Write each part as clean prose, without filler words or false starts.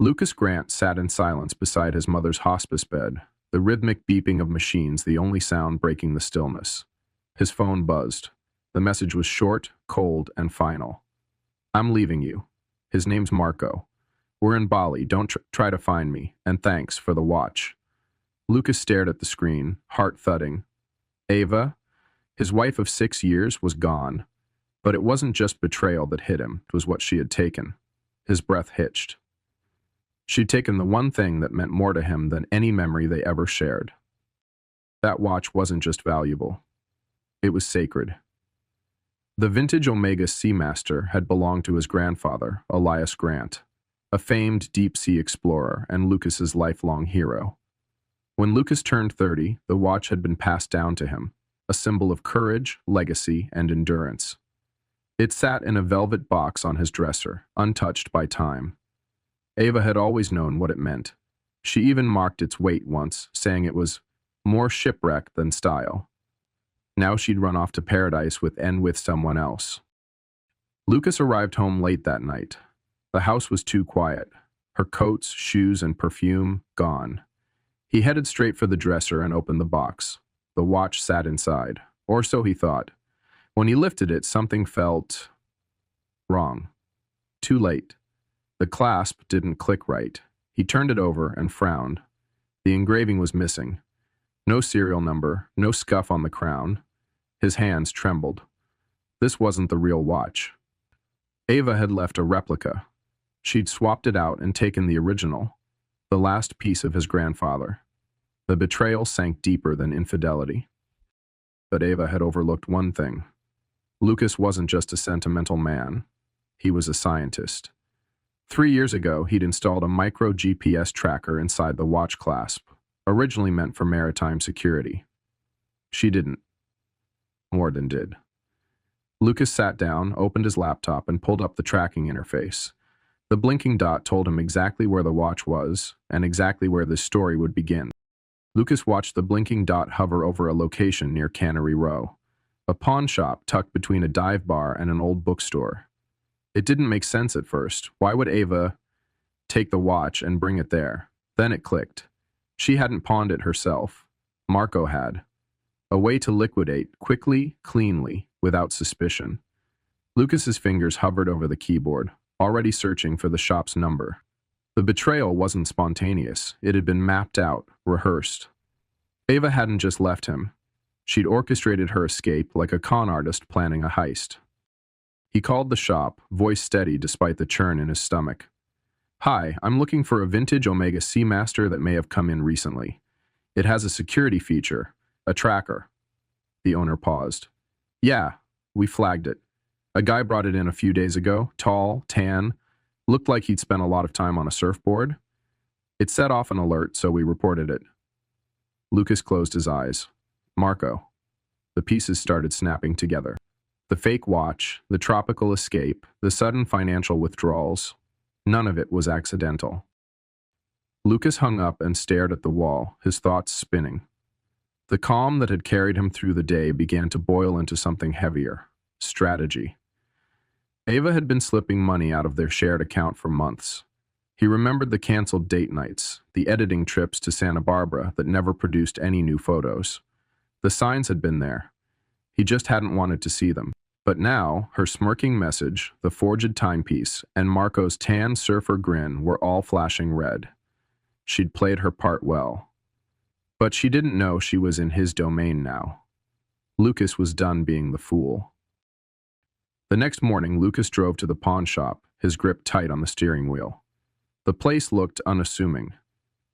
Lucas Grant sat in silence beside his mother's hospice bed, the rhythmic beeping of machines the only sound breaking the stillness. His phone buzzed. The message was short, cold, and final. "I'm leaving you. His name's Marco. We're in Bali. Don't try to find me, and thanks for the watch." Lucas stared at the screen, heart thudding. Ava, his wife of 6 years, was gone. But it wasn't just betrayal that hit him, it was what she had taken. His breath hitched. She'd taken the one thing that meant more to him than any memory they ever shared. That watch wasn't just valuable. It was sacred. The vintage Omega Seamaster had belonged to his grandfather, Elias Grant, a famed deep-sea explorer and Lucas's lifelong hero. When Lucas turned 30, the watch had been passed down to him, a symbol of courage, legacy, and endurance. It sat in a velvet box on his dresser, untouched by time. Ava had always known what it meant. She even marked its weight once, saying it was more shipwreck than style. Now she'd run off to paradise with someone else. Lucas arrived home late that night. The house was too quiet. Her coats, shoes, and perfume gone. He headed straight for the dresser and opened the box. The watch sat inside, or so he thought. When he lifted it, something felt wrong. Too late. The clasp didn't click right. He turned it over and frowned. The engraving was missing. No serial number, no scuff on the crown. His hands trembled. This wasn't the real watch. Ava had left a replica. She'd swapped it out and taken the original, the last piece of his grandfather. The betrayal sank deeper than infidelity. But Ava had overlooked one thing. Lucas wasn't just a sentimental man. He was a scientist. 3 years ago, he'd installed a micro GPS tracker inside the watch clasp, originally meant for maritime security. She didn't. Morden did. Lucas sat down, opened his laptop, and pulled up the tracking interface. The blinking dot told him exactly where the watch was, and exactly where this story would begin. Lucas watched the blinking dot hover over a location near Cannery Row, a pawn shop tucked between a dive bar and an old bookstore. It didn't make sense at first. Why would Ava take the watch and bring it there? Then it clicked. She hadn't pawned it herself. Marco had. A way to liquidate, quickly, cleanly, without suspicion. Lucas's fingers hovered over the keyboard, already searching for the shop's number. The betrayal wasn't spontaneous. It had been mapped out, rehearsed. Ava hadn't just left him. She'd orchestrated her escape like a con artist planning a heist. He called the shop, voice steady despite the churn in his stomach. "Hi, I'm looking for a vintage Omega Seamaster that may have come in recently. It has a security feature, a tracker." The owner paused. "Yeah, we flagged it. A guy brought it in a few days ago, tall, tan, looked like he'd spent a lot of time on a surfboard. It set off an alert, so we reported it." Lucas closed his eyes. Marco. The pieces started snapping together. The fake watch, the tropical escape, the sudden financial withdrawals. None of it was accidental. Lucas hung up and stared at the wall, his thoughts spinning. The calm that had carried him through the day began to boil into something heavier. Strategy. Ava had been slipping money out of their shared account for months. He remembered the canceled date nights, the editing trips to Santa Barbara that never produced any new photos. The signs had been there. He just hadn't wanted to see them. But now, her smirking message, the forged timepiece, and Marco's tan surfer grin were all flashing red. She'd played her part well. But she didn't know she was in his domain now. Lucas was done being the fool. The next morning, Lucas drove to the pawn shop, his grip tight on the steering wheel. The place looked unassuming.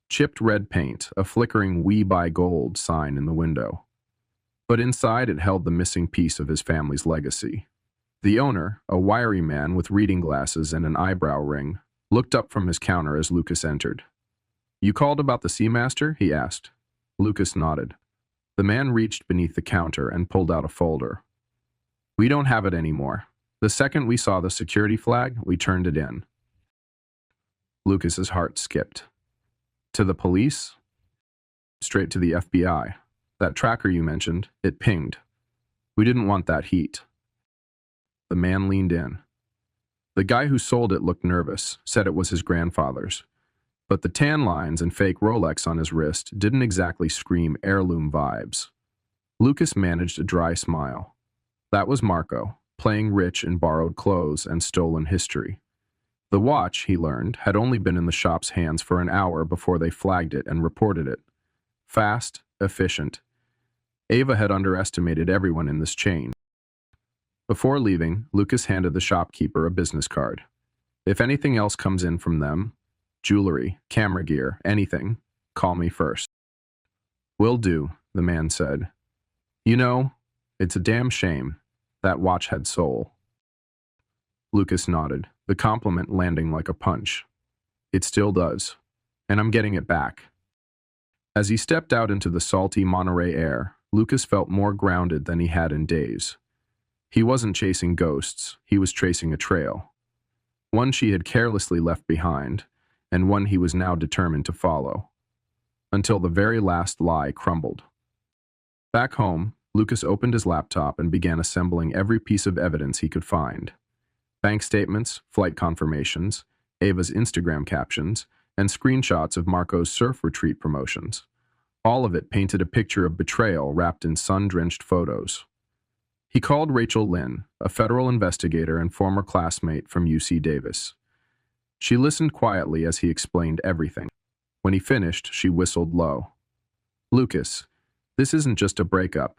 Chipped red paint, a flickering "We Buy Gold" sign in the window. But inside it held the missing piece of his family's legacy. The owner, a wiry man with reading glasses and an eyebrow ring, looked up from his counter as Lucas entered. "You called about the Seamaster?" he asked. Lucas nodded. The man reached beneath the counter and pulled out a folder. "We don't have it anymore. The second we saw the security flag, we turned it in." Lucas's heart skipped. "To the police?" "Straight to the FBI. That tracker you mentioned, it pinged. We didn't want that heat." The man leaned in. The guy who sold it looked nervous, said it was his grandfather's. But the tan lines and fake Rolex on his wrist didn't exactly scream heirloom vibes. Lucas managed a dry smile. That was Marco, playing rich in borrowed clothes and stolen history. The watch, he learned, had only been in the shop's hands for an hour before they flagged it and reported it. Fast, efficient. Ava had underestimated everyone in this chain. Before leaving, Lucas handed the shopkeeper a business card. If anything else comes in from them, jewelry, camera gear, anything, call me first. Will do, the man said. You know, it's a damn shame. That watch had soul. Lucas nodded, the compliment landing like a punch. It still does, and I'm getting it back. As he stepped out into the salty Monterey air, Lucas felt more grounded than he had in days. He wasn't chasing ghosts, he was tracing a trail. One she had carelessly left behind, and one he was now determined to follow. Until the very last lie crumbled. Back home, Lucas opened his laptop and began assembling every piece of evidence he could find. Bank statements, flight confirmations, Ava's Instagram captions, and screenshots of Marco's surf retreat promotions. All of it painted a picture of betrayal wrapped in sun-drenched photos. He called Rachel Lynn, a federal investigator and former classmate from UC Davis. She listened quietly as he explained everything. When he finished, she whistled low. Lucas, this isn't just a breakup.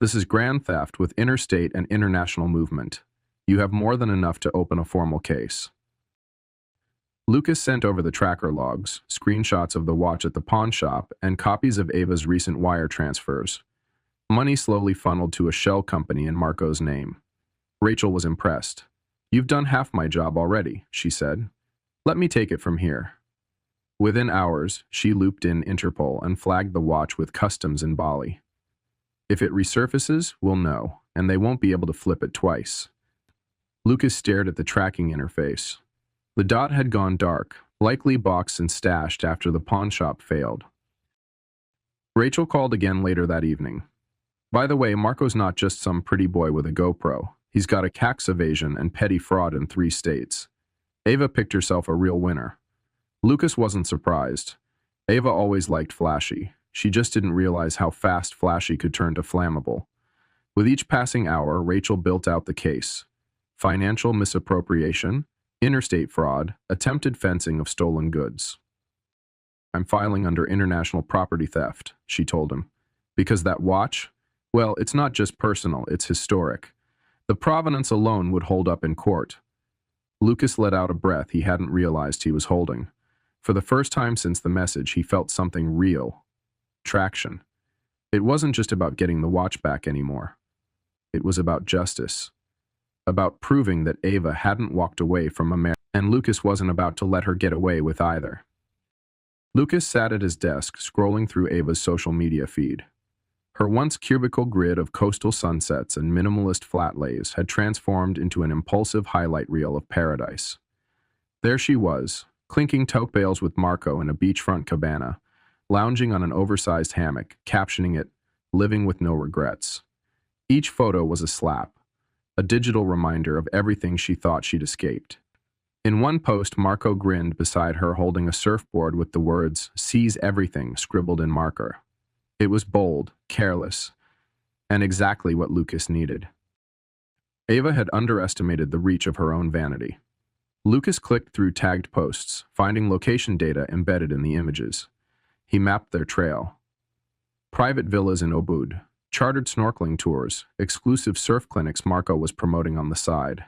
This is grand theft with interstate and international movement. You have more than enough to open a formal case. Lucas sent over the tracker logs, screenshots of the watch at the pawn shop, and copies of Ava's recent wire transfers. Money slowly funneled to a shell company in Marco's name. Rachel was impressed. You've done half my job already, she said. Let me take it from here. Within hours, she looped in Interpol and flagged the watch with customs in Bali. If it resurfaces, we'll know, and they won't be able to flip it twice. Lucas stared at the tracking interface. The dot had gone dark, likely boxed and stashed after the pawn shop failed. Rachel called again later that evening. By the way, Marco's not just some pretty boy with a GoPro. He's got a tax evasion and petty fraud in 3 states. Ava picked herself a real winner. Lucas wasn't surprised. Ava always liked flashy. She just didn't realize how fast flashy could turn to flammable. With each passing hour, Rachel built out the case. Financial misappropriation, interstate fraud, attempted fencing of stolen goods. I'm filing under international property theft, she told him. Because that watch? Well, it's not just personal, it's historic. The provenance alone would hold up in court. Lucas let out a breath he hadn't realized he was holding. For the first time since the message, he felt something real. Traction. It wasn't just about getting the watch back anymore. It was about justice. About proving that Ava hadn't walked away from America, and Lucas wasn't about to let her get away with either. Lucas sat at his desk, scrolling through Ava's social media feed. Her once cubicle grid of coastal sunsets and minimalist flat lays had transformed into an impulsive highlight reel of paradise. There she was, clinking tote bales with Marco in a beachfront cabana, lounging on an oversized hammock, captioning it, "Living with no regrets." Each photo was a slap, a digital reminder of everything she thought she'd escaped. In one post, Marco grinned beside her holding a surfboard with the words, "Seize everything," scribbled in marker. It was bold, careless, and exactly what Lucas needed. Ava had underestimated the reach of her own vanity. Lucas clicked through tagged posts, finding location data embedded in the images. He mapped their trail. Private villas in Ubud, chartered snorkeling tours, exclusive surf clinics Marco was promoting on the side.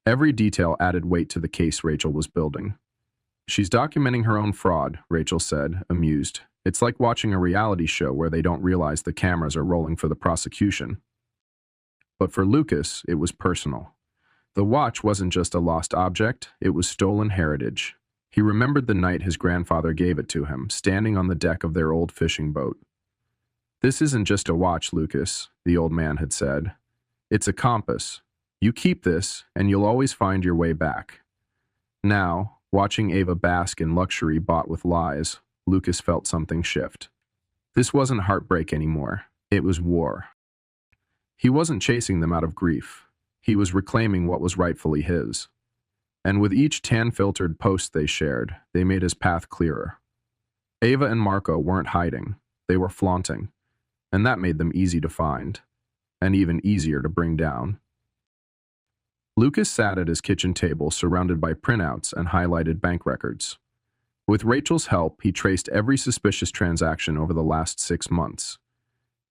Every detail added weight to the case Rachel was building. She's documenting her own fraud, Rachel said, amused. It's like watching a reality show where they don't realize the cameras are rolling for the prosecution. But for Lucas, it was personal. The watch wasn't just a lost object, it was stolen heritage. He remembered the night his grandfather gave it to him, standing on the deck of their old fishing boat. This isn't just a watch, Lucas, the old man had said. It's a compass. You keep this, and you'll always find your way back. Now, watching Ava bask in luxury bought with lies, Lucas felt something shift. This wasn't heartbreak anymore. It was war. He wasn't chasing them out of grief. He was reclaiming what was rightfully his. and with each tan-filtered post they shared, they made his path clearer. Ava and Marco weren't hiding, they were flaunting, and that made them easy to find, and even easier to bring down. Lucas sat at his kitchen table surrounded by printouts and highlighted bank records. With Rachel's help, he traced every suspicious transaction over the last 6 months.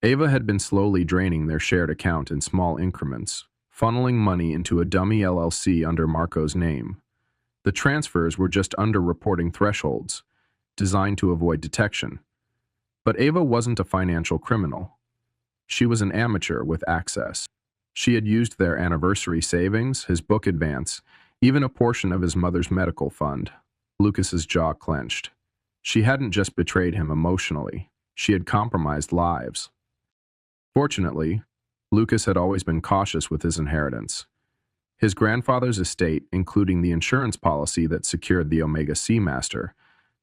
Ava had been slowly draining their shared account in small increments, funneling money into a dummy LLC under Marco's name. The transfers were just under reporting thresholds, designed to avoid detection. But Ava wasn't a financial criminal. She was an amateur with access. She had used their anniversary savings, his book advance, even a portion of his mother's medical fund. Lucas's jaw clenched. She hadn't just betrayed him emotionally, she had compromised lives. Fortunately, Lucas had always been cautious with his inheritance. His grandfather's estate, including the insurance policy that secured the Omega Seamaster,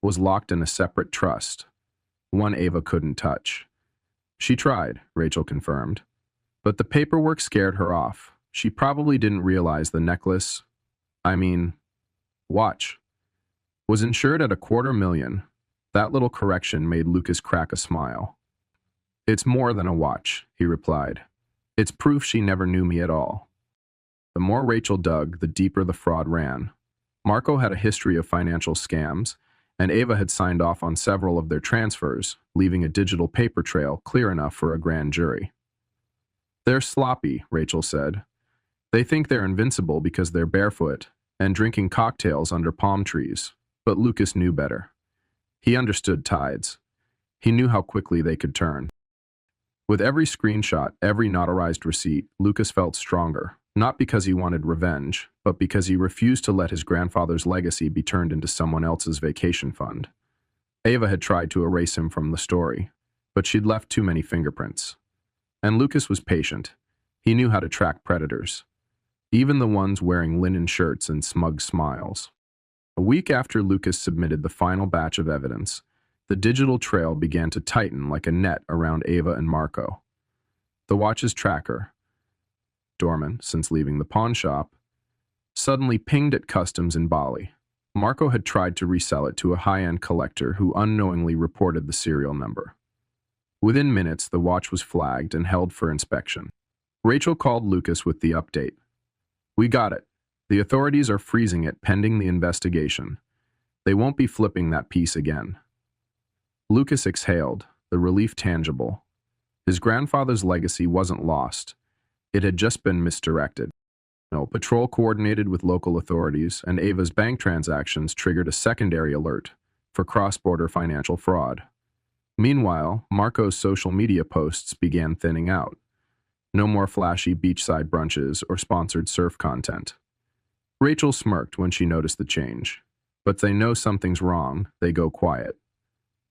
was locked in a separate trust, one Ava couldn't touch. She tried, Rachel confirmed, but the paperwork scared her off. She probably didn't realize the necklace, watch, was insured at $250,000. That little correction made Lucas crack a smile. "It's more than a watch," he replied. "It's proof she never knew me at all." The more Rachel dug, the deeper the fraud ran. Marco had a history of financial scams, and Ava had signed off on several of their transfers, leaving a digital paper trail clear enough for a grand jury. "They're sloppy," Rachel said. "They think they're invincible because they're barefoot and drinking cocktails under palm trees." But Lucas knew better. He understood tides. He knew how quickly they could turn. With every screenshot, every notarized receipt, Lucas felt stronger, not because he wanted revenge, but because he refused to let his grandfather's legacy be turned into someone else's vacation fund. Ava had tried to erase him from the story, but she'd left too many fingerprints. And Lucas was patient. He knew how to track predators, even the ones wearing linen shirts and smug smiles. A week after Lucas submitted the final batch of evidence, the digital trail began to tighten like a net around Ava and Marco. The watch's tracker, dormant since leaving the pawn shop, suddenly pinged at customs in Bali. Marco had tried to resell it to a high-end collector who unknowingly reported the serial number. Within minutes, the watch was flagged and held for inspection. Rachel called Lucas with the update. "We got it. The authorities are freezing it pending the investigation. They won't be flipping that piece again." Lucas exhaled, the relief tangible. His grandfather's legacy wasn't lost. It had just been misdirected. Patrol coordinated with local authorities, and Ava's bank transactions triggered a secondary alert for cross-border financial fraud. Meanwhile, Marco's social media posts began thinning out. No more flashy beachside brunches or sponsored surf content. Rachel smirked when she noticed the change. But they know something's wrong, they go quiet.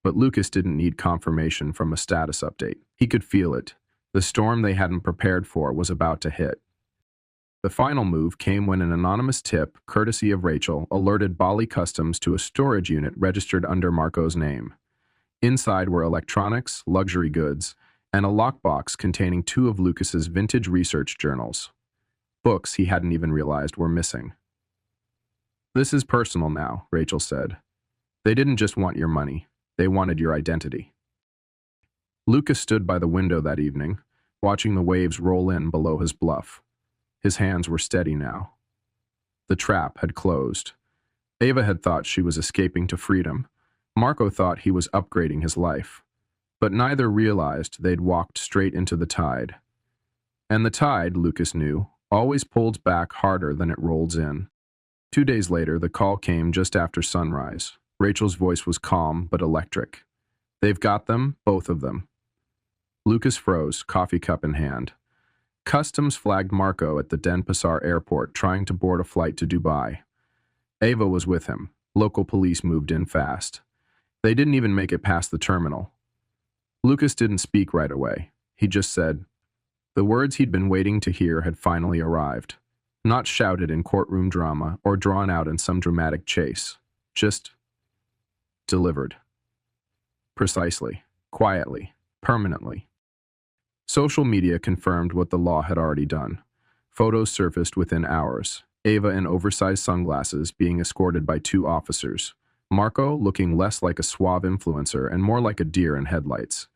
But Lucas didn't need confirmation from a status update. He could feel it. The storm they hadn't prepared for was about to hit. The final move came when an anonymous tip, courtesy of Rachel, alerted Bali Customs to a storage unit registered under Marco's name. Inside were electronics, luxury goods, and a lockbox containing 2 of Lucas's vintage research journals. Books he hadn't even realized were missing. "This is personal now," Rachel said. "They didn't just want your money. They wanted your identity." Lucas stood by the window that evening, watching the waves roll in below his bluff. His hands were steady now. The trap had closed. Ava had thought she was escaping to freedom. Marco thought he was upgrading his life. But neither realized they'd walked straight into the tide. And the tide, Lucas knew, always pulls back harder than it rolls in. 2 days later, the call came just after sunrise. Rachel's voice was calm but electric. "They've got them, both of them." Lucas froze, coffee cup in hand. Customs flagged Marco at the Denpasar airport trying to board a flight to Dubai. Ava was with him. Local police moved in fast. They didn't even make it past the terminal. Lucas didn't speak right away. He just said, the words he'd been waiting to hear had finally arrived. Not shouted in courtroom drama or drawn out in some dramatic chase. Just delivered. Precisely, quietly, permanently. Social media confirmed what the law had already done. Photos surfaced within hours. Ava in oversized sunglasses being escorted by two officers. Marco looking less like a suave influencer and more like a deer in headlights.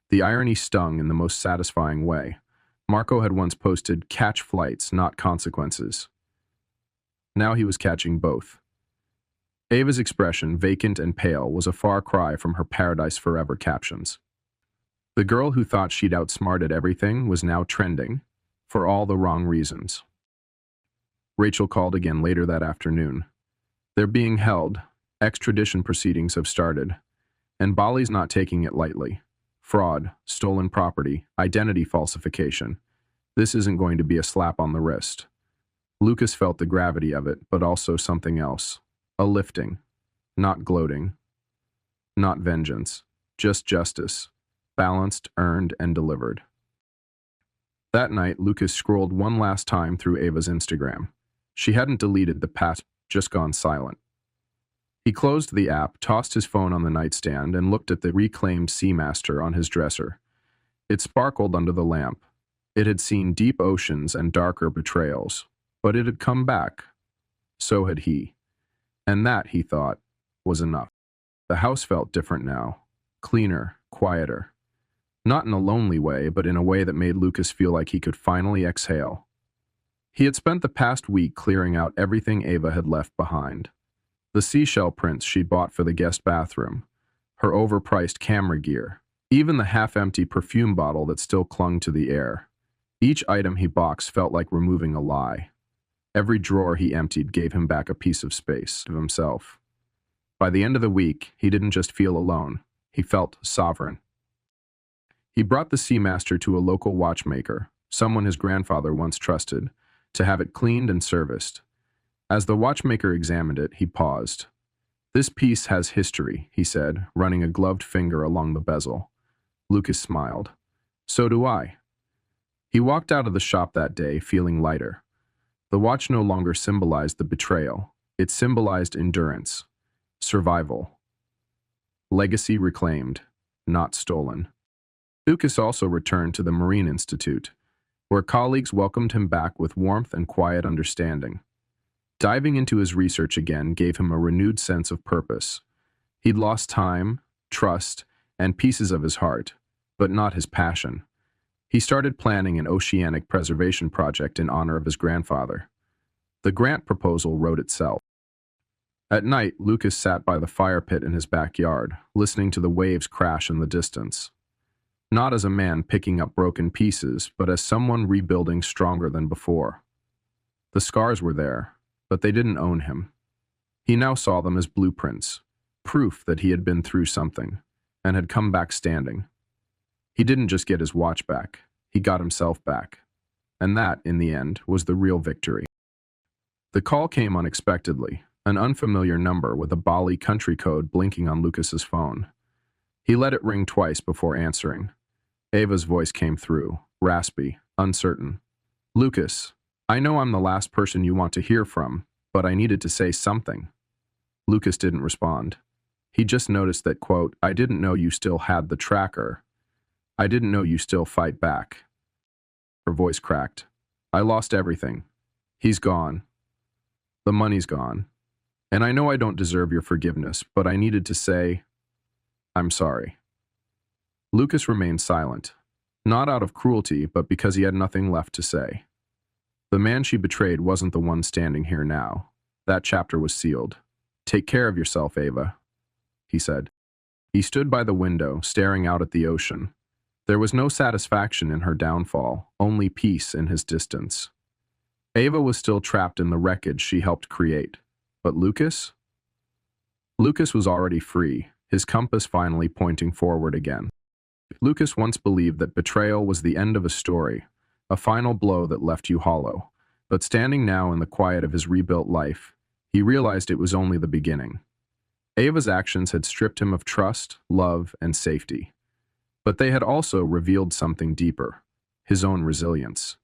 The irony stung in the most satisfying way. Marco had once posted, "Catch flights, not consequences." Now he was catching both. Ava's expression, vacant and pale, was a far cry from her Paradise Forever captions. The girl who thought she'd outsmarted everything was now trending, for all the wrong reasons. Rachel called again later that afternoon. They're being held. Extradition proceedings have started. And Bali's not taking it lightly. Fraud, stolen property, identity falsification. This isn't going to be a slap on the wrist. Lucas felt the gravity of it, but also something else. A lifting. Not gloating. Not vengeance. Just justice. Balanced, earned, and delivered. That night, Lucas scrolled one last time through Ava's Instagram. She hadn't deleted the past, just gone silent. He closed the app, tossed his phone on the nightstand, and looked at the reclaimed Seamaster on his dresser. It sparkled under the lamp. It had seen deep oceans and darker betrayals, but it had come back. So had he. And that, he thought, was enough. The house felt different now. Cleaner, quieter. Not in a lonely way, but in a way that made Lucas feel like he could finally exhale. He had spent the past week clearing out everything Ava had left behind. The seashell prints she'd bought for the guest bathroom, her overpriced camera gear, even the half-empty perfume bottle that still clung to the air. Each item he boxed felt like removing a lie. Every drawer he emptied gave him back a piece of space, of himself. By the end of the week, he didn't just feel alone, he felt sovereign. He brought the Seamaster to a local watchmaker, someone his grandfather once trusted, to have it cleaned and serviced. As the watchmaker examined it, he paused. "This piece has history," he said, running a gloved finger along the bezel. Lucas smiled. "So do I." He walked out of the shop that day feeling lighter. The watch no longer symbolized the betrayal. It symbolized endurance, survival, legacy reclaimed, not stolen. Lucas also returned to the Marine Institute, where colleagues welcomed him back with warmth and quiet understanding. Diving into his research again gave him a renewed sense of purpose. He'd lost time, trust, and pieces of his heart, but not his passion. He started planning an oceanic preservation project in honor of his grandfather. The grant proposal wrote itself. At night, Lucas sat by the fire pit in his backyard, listening to the waves crash in the distance. Not as a man picking up broken pieces, but as someone rebuilding stronger than before. The scars were there, but they didn't own him. He now saw them as blueprints, proof that he had been through something, and had come back standing. He didn't just get his watch back, he got himself back. And that, in the end, was the real victory. The call came unexpectedly, an unfamiliar number with a Bali country code blinking on Lucas's phone. He let it ring twice before answering. Ava's voice came through, raspy, uncertain. "Lucas, I know I'm the last person you want to hear from, but I needed to say something." Lucas didn't respond. He just noticed that, quote, "I didn't know you still had the tracker. I didn't know you still fight back." Her voice cracked. "I lost everything. He's gone. The money's gone. And I know I don't deserve your forgiveness, but I needed to say, I'm sorry." Lucas remained silent, not out of cruelty, but because he had nothing left to say. The man she betrayed wasn't the one standing here now. That chapter was sealed. "Take care of yourself, Ava," he said. He stood by the window, staring out at the ocean. There was no satisfaction in her downfall, only peace in his distance. Ava was still trapped in the wreckage she helped create. But Lucas? Lucas was already free, his compass finally pointing forward again. Lucas once believed that betrayal was the end of a story, a final blow that left you hollow. But standing now in the quiet of his rebuilt life, he realized it was only the beginning. Ava's actions had stripped him of trust, love, and safety. But they had also revealed something deeper, his own resilience.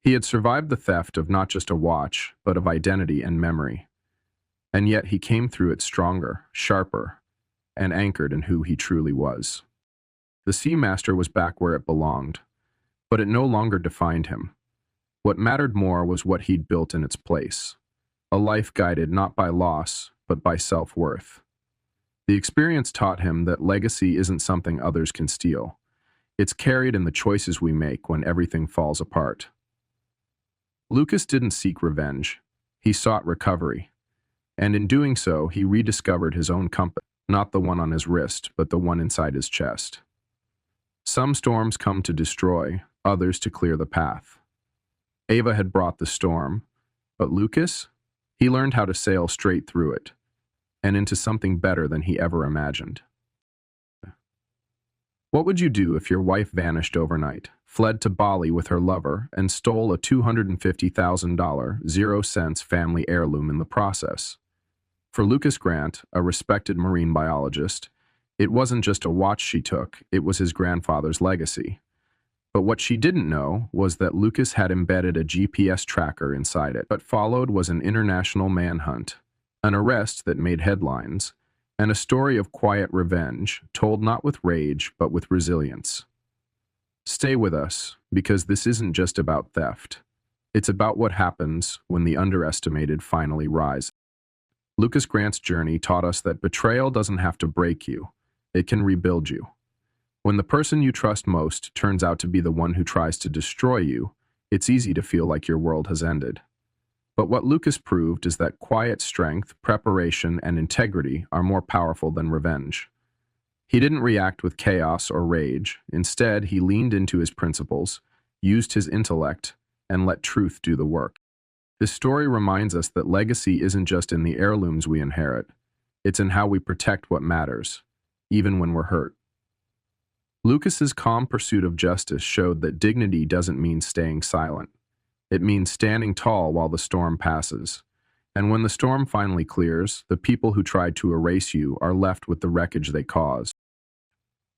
He had survived the theft of not just a watch, but of identity and memory. And yet he came through it stronger, sharper, and anchored in who he truly was. The Seamaster was back where it belonged, but it no longer defined him. What mattered more was what he'd built in its place. A life guided not by loss, but by self-worth. The experience taught him that legacy isn't something others can steal. It's carried in the choices we make when everything falls apart. Lucas didn't seek revenge. He sought recovery. And in doing so, he rediscovered his own compass, not the one on his wrist, but the one inside his chest. Some storms come to destroy, others to clear the path. Ava had brought the storm, but Lucas? He learned how to sail straight through it, and into something better than he ever imagined. What would you do if your wife vanished overnight, fled to Bali with her lover, and stole a $250,000 0 cents family heirloom in the process? For Lucas Grant, a respected marine biologist, it wasn't just a watch she took, it was his grandfather's legacy. But what she didn't know was that Lucas had embedded a GPS tracker inside it. What followed was an international manhunt, an arrest that made headlines, and a story of quiet revenge, told not with rage, but with resilience. Stay with us, because this isn't just about theft. It's about what happens when the underestimated finally rise. Lucas Grant's journey taught us that betrayal doesn't have to break you. It can rebuild you. When the person you trust most turns out to be the one who tries to destroy you, it's easy to feel like your world has ended. But what Lucas proved is that quiet strength, preparation, and integrity are more powerful than revenge. He didn't react with chaos or rage. Instead, he leaned into his principles, used his intellect, and let truth do the work. This story reminds us that legacy isn't just in the heirlooms we inherit. It's in how we protect what matters, even when we're hurt. Lucas's calm pursuit of justice showed that dignity doesn't mean staying silent. It means standing tall while the storm passes. And when the storm finally clears, the people who tried to erase you are left with the wreckage they caused.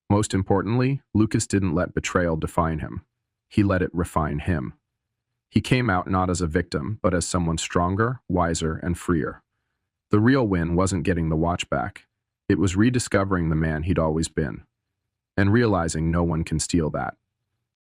Most importantly, Lucas didn't let betrayal define him. He let it refine him. He came out not as a victim, but as someone stronger, wiser, and freer. The real win wasn't getting the watch back. It was rediscovering the man he'd always been, and realizing no one can steal that.